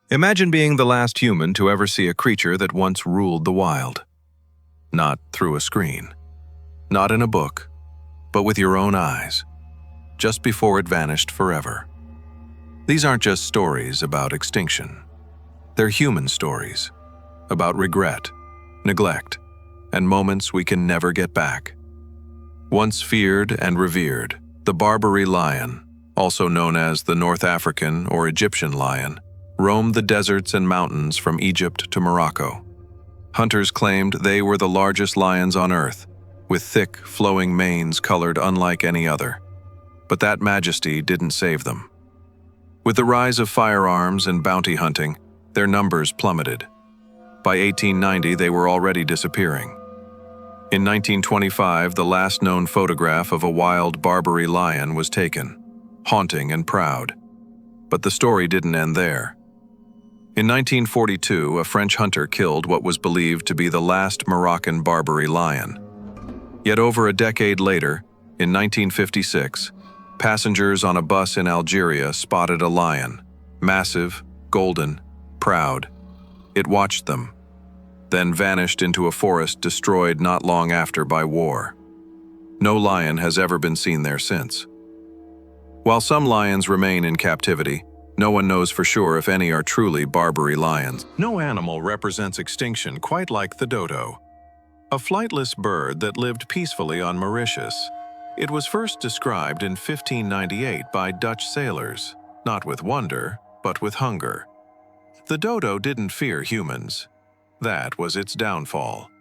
Imagine being the last human to ever see a creature that once ruled the wild. Not through a screen, not in a book, but with your own eyes, just before it vanished forever. These aren't just stories about extinction. They're human stories about regret, neglect, and moments we can never get back. Once feared and revered, the Barbary lion, also known as the North African or Egyptian lion, roamed the deserts and mountains from Egypt to Morocco. Hunters claimed they were the largest lions on Earth, with thick, flowing manes colored unlike any other. But that majesty didn't save them. With the rise of firearms and bounty hunting, their numbers plummeted. By 1890, they were already disappearing. In 1925, the last known photograph of a wild Barbary lion was taken, haunting and proud. But the story didn't end there. In 1942, a French hunter killed what was believed to be the last Moroccan Barbary lion. Yet over a decade later, in 1956, passengers on a bus in Algeria spotted a lion, massive, golden, proud. It watched them, then vanished into a forest destroyed not long after by war. No lion has ever been seen there since. While some lions remain in captivity, no one knows for sure if any are truly Barbary lions. No animal represents extinction quite like the dodo, a flightless bird that lived peacefully on Mauritius. It was first described in 1598 by Dutch sailors, not with wonder, but with hunger. The dodo didn't fear humans. That was its downfall.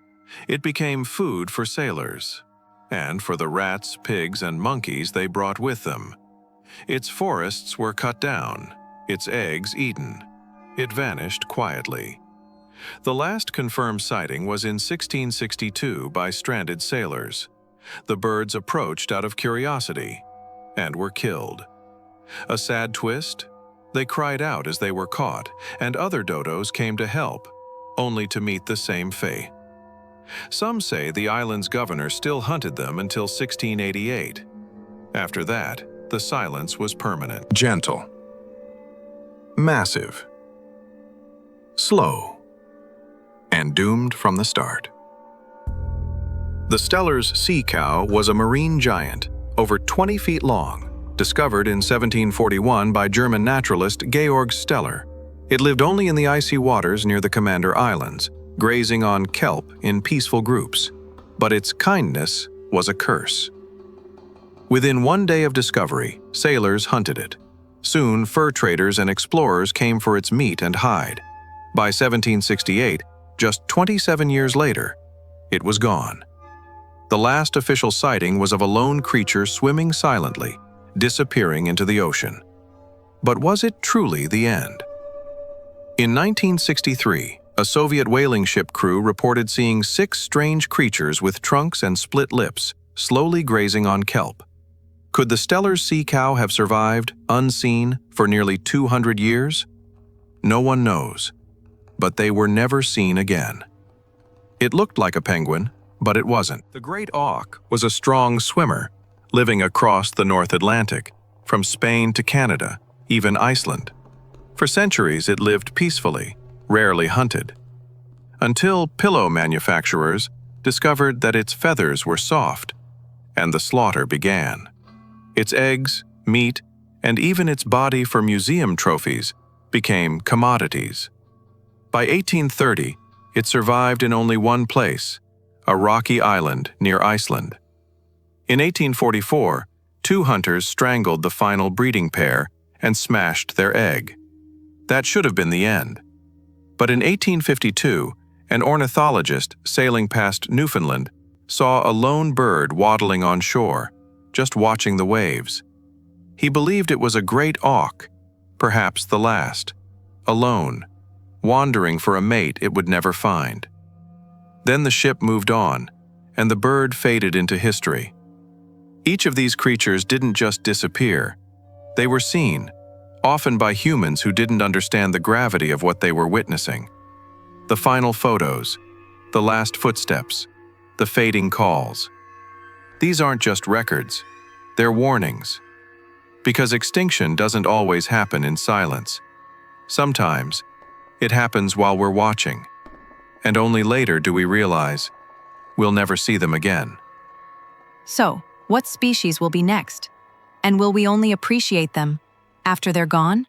It became food for sailors, and for the rats, pigs, and monkeys they brought with them. Its forests were cut down, its eggs eaten. It vanished quietly. The last confirmed sighting was in 1662 by stranded sailors. The birds approached out of curiosity and were killed. A sad twist? They cried out as they were caught, and other dodos came to help, only to meet the same fate. Some say the island's governor still hunted them until 1688. After that, the silence was permanent. Gentle. Massive. Slow. And doomed from the start. The Steller's sea cow was a marine giant, over 20 feet long, discovered in 1741 by German naturalist Georg Steller. It lived only in the icy waters near the Commander Islands, grazing on kelp in peaceful groups. But its kindness was a curse. Within one day of discovery, sailors hunted it. Soon, fur traders and explorers came for its meat and hide. By 1768, just 27 years later, it was gone. The last official sighting was of a lone creature swimming silently, disappearing into the ocean. But was it truly the end? In 1963, a Soviet whaling ship crew reported seeing 6 strange creatures with trunks and split lips, slowly grazing on kelp. Could the Steller's sea cow have survived, unseen, for nearly 200 years? No one knows, but they were never seen again. It looked like a penguin, but it wasn't. The great auk was a strong swimmer, living across the North Atlantic, from Spain to Canada, even Iceland. For centuries it lived peacefully, rarely hunted, until pillow manufacturers discovered that its feathers were soft, and the slaughter began. Its eggs, meat, and even its body for museum trophies became commodities. By 1830, it survived in only one place, a rocky island near Iceland. In 1844, 2 hunters strangled the final breeding pair and smashed their egg. That should have been the end. But in 1852, an ornithologist sailing past Newfoundland saw a lone bird waddling on shore, just watching the waves. He believed it was a great auk, perhaps the last, alone, wandering for a mate it would never find. Then the ship moved on, and the bird faded into history. Each of these creatures didn't just disappear. They were seen, often by humans who didn't understand the gravity of what they were witnessing. The final photos, the last footsteps, the fading calls. These aren't just records, they're warnings. Because extinction doesn't always happen in silence. Sometimes, It happens while we're watching, and only later do we realize we'll never see them again. So, what species will be next? And will we only appreciate them after they're gone?